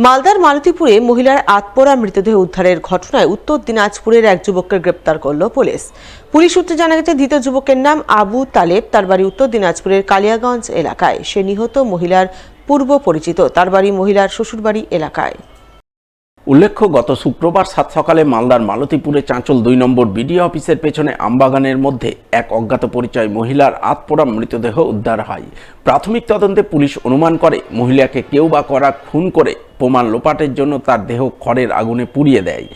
মালদার মালতীপুরে মহিলার আত্মরা মৃতদেহ উদ্ধারের ঘটনায় উত্তর দিনাজপুরের এক যুবককে গ্রেপ্তার করল পুলিশ। পুলিশ সূত্রে জানা গেছে, ধৃত যুবকের নাম আবু তালেব। তার বাড়ি উত্তর দিনাজপুরের কালিয়াগঞ্জ এলাকায়। সে নিহত মহিলার পূর্ব পরিচিত। তার বাড়ি মহিলার শ্বশুরবাড়ি এলাকায়। উল্লেখ্য, গত শুক্রবার সাত সকালে মালদার মালতীপুরে চাঁচল ২ নম্বর বিডিও অফিসের পেছনে আমবাগানের মধ্যে এক অজ্ঞাত পরিচয় মহিলার আত্মরা মৃতদেহ উদ্ধার হয়। প্রাথমিক তদন্তে পুলিশ অনুমান করে মহিলাকে কেউ বা কারা খুন করে প্রমাণ লোপাটের জন্য তার দেহ খড়ের আগুনে পুড়িয়ে দেয়।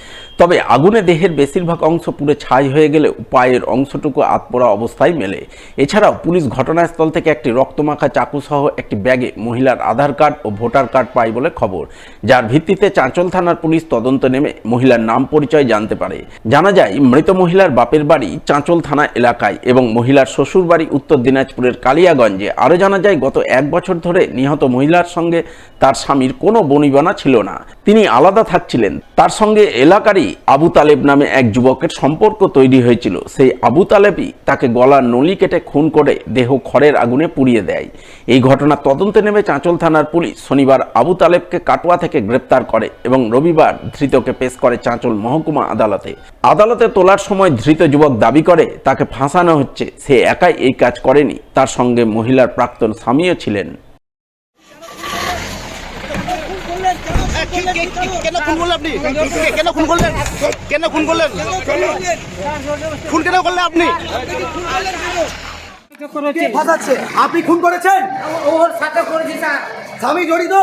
তবে আগুনে দেহের বেশিরভাগ অংশ পুড়ে ছাই হয়ে গেলে পায়ের অংশটুকু আত্মরা অবস্থায় মেলে। এছাড়াও পুলিশ ঘটনাস্থল থেকে একটি রক্তমাখা চাকু সহ একটি ব্যাগে মহিলার আধার কার্ড ও ভোটার কার্ড পায় বলে খবর, যার ভিত্তিতে চাঁচল থানার পুলিশ তদন্ত নেমে মহিলার নাম পরিচয় জানতে পারে। জানা যায়, মৃত মহিলার বাপের বাড়ি চাঁচল থানা এলাকায় এবং মহিলার শ্বশুর বাড়ি উত্তর দিনাজপুরের কালিয়াগঞ্জে। আরও জানা যায়, গত 1 বছর ধরে নিহত মহিলার সঙ্গে তার স্বামীর কোনো বনিবনা ছিল না। তিনি আলাদা থাকছিলেন। তার সঙ্গে এলাকারই আবু তালেব নামে এক যুবকের সম্পর্ক তৈরি হয়েছিল। সেই আবু তালেবই তাকে গলার নলি কেটে খুন করে দেহ খড়ের আগুনে পুড়িয়ে দেয়। এই ঘটনা তদন্তে নেমে চাঁচল থানার পুলিশ শনিবার আবু তালেবকে কাটোয়া থেকে গ্রেপ্তার করে এবং রবিবার ধৃতকে পেশ করে চাঁচল মহকুমা আদালতে। আদালতে তোলার সময় ধৃত যুবক দাবি করে তাকে ফাঁসানো হচ্ছে। সে একাই এই কাজ করেনি, তার সঙ্গে মহিলার প্রাক্তন স্বামীও ছিলেন। কেন খুন করলেন আপনি? কেন খুন করলেন? কেন খুন করলেন? খুন কেন করলেন আপনি? আপনি খুন করেছেন? ওর সাথে করেছি স্যার। স্বামী জড়িত?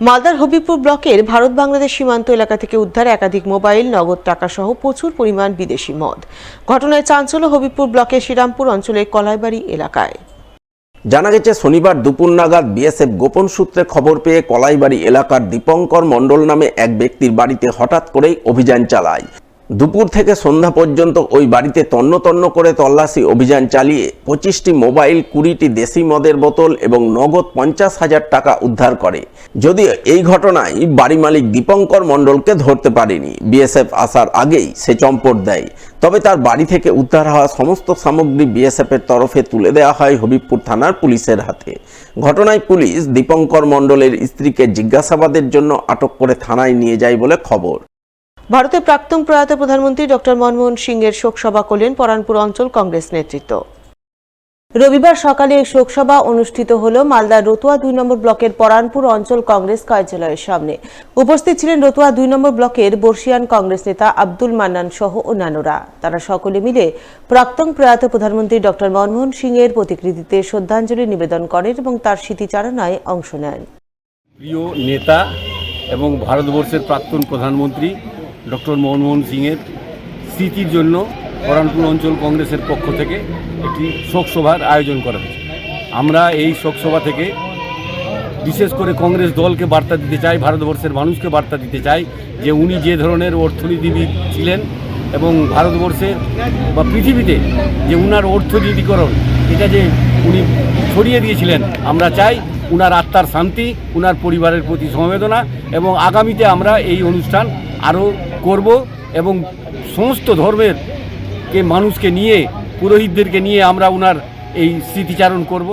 মালদার হবিবপুর ব্লকের ভারত বাংলাদেশ সীমান্ত এলাকা থেকে উদ্ধার একাধিক মোবাইল, নগদ টাকা সহ প্রচুর পরিমাণ বিদেশি মদ। ঘটনায় চাঞ্চল্য হবিবপুর ব্লকের শ্রীরামপুর অঞ্চলের কলাইবাড়ি এলাকায়। জানা গেছে, শনিবার দুপুর নাগাদ বিএসএফ গোপন সূত্রে খবর পেয়ে কলাইবাড়ি এলাকার দীপঙ্কর মণ্ডল নামে এক ব্যক্তির বাড়িতে হঠাৎ করেই অভিযান চালায়। দুপুর থেকে সন্ধ্যা পর্যন্ত ওই বাড়িতে তন্ন করে তল্লাশি অভিযান চালিয়ে 25টি মোবাইল, 20টি দেশি মদের বোতল এবং নগদ 50,000 টাকা উদ্ধার করে। যদিও এই ঘটনায় বাড়ি মালিক দীপঙ্কর মণ্ডলকে ধরতে পারেনি। বিএসএফ আসার আগেই সে চম্পট দেয়। তবে তার বাড়ি থেকে উদ্ধার হওয়া সমস্ত সামগ্রী বিএসএফের তরফে তুলে দেওয়া হয় হবিবপুর থানার পুলিশের হাতে। ঘটনায় পুলিশ দীপঙ্কর মণ্ডলের স্ত্রীকে জিজ্ঞাসাবাদের জন্য আটক করে থানায় নিয়ে যায় বলে খবর। ভারতের প্রাক্তন প্রয়াত প্রধানমন্ত্রী ডক্টর মনমোহন সিংয়ের শোকসভা করলেন পরানপুর অঞ্চল কংগ্রেস নেতৃত্ব। রবিবার সকালে এই শোকসভা অনুষ্ঠিত হল মালদার রতুয়া 2 নম্বর ব্লকের পরানপুর অঞ্চল কংগ্রেস কার্যালয়ের সামনে। উপস্থিত ছিলেন রতুয়া 2 নম্বর ব্লকের বর্ষিয়ান কংগ্রেস নেতা আব্দুল মান্নান সহ অন্যান্যরা। তারা সকলে মিলে প্রাক্তন প্রয়াত প্রধানমন্ত্রী ডক্টর মনমোহন সিংয়ের প্রতিকৃতিতে শ্রদ্ধাঞ্জলি নিবেদন করেন এবং তার স্মৃতিচারণায় অংশ নেন। প্রিয় নেতা এবং ভারতবর্ষের প্রাক্তন প্রধানমন্ত্রী ডক্টর মনমোহন সিংয়ের স্মৃতির জন্য পরানপুর অঞ্চল কংগ্রেসের পক্ষ থেকে একটি শোকসভার আয়োজন করা হয়েছে। আমরা এই শোকসভা থেকে বিশেষ করে কংগ্রেস দলকে বার্তা দিতে চাই, ভারতবর্ষের মানুষকে বার্তা দিতে চাই যে উনি যে ধরনের অর্থনীতিবিদ ছিলেন এবং ভারতবর্ষের বা পৃথিবীতে যে উনার অর্থনীতিকরণ এটা যে উনি ছড়িয়ে দিয়েছিলেন, আমরা চাই উনার আত্মার শান্তি, উনার পরিবারের প্রতি সমবেদনা এবং আগামীতে আমরা এই অনুষ্ঠান আরও করব এবং সমস্ত ধর্মের মানুষকে নিয়ে, পুরোহিতদেরকে নিয়ে আমরা উনার এই স্মৃতিচারণ করব।